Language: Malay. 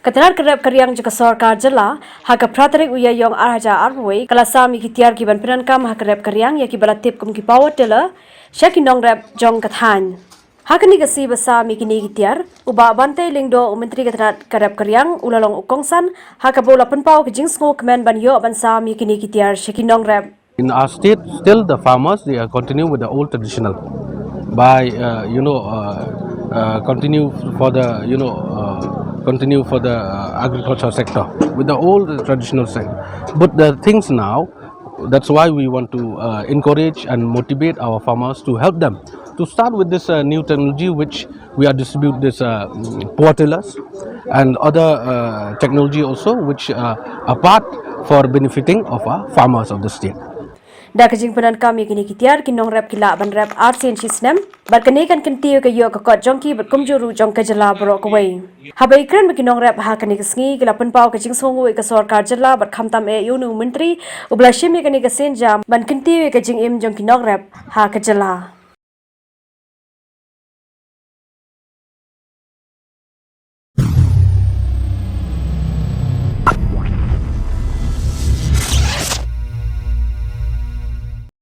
Katanar kerap karyang juga Sorkar jela haka pratarik uya yong arhaja arway kala sami kitiar kiban penankam haka rep karyang ya kibala tip kum ki power tela syaki Nongrep jong kathan. Haka ni gasi basami kini kitiar uba bantai lingdo menteri katanar kerap karyang ulalong ukongsan haka bola penpau ke jingsngo kemen ban yo ban sami kini kitiar syaki Nongrep. In our state, still the farmers they are continue with the old traditional by continue for the continue for the agriculture sector with the old traditional sector. But the things now, that's why we want to encourage and motivate our farmers to help them to start with this new technology which we are distribute this power tillers and other technology also which are part for benefiting of our farmers of the state. Da kajing penan kami kini kitiar ki Nongrep kila ban rep arsin sisnem barkane kan Kyntiew ke yo ka kot jongki ber kumjuru jong ka jela bro ko wei habai kren ki Nongrep ha kani kesngi kila penpau ka jing songu ka Sorkar jela bar khamtam e yunu menteri ubla shimi kani ka senjam ban Kyntiew ka jing im jong ki Nongrep ha ka jela.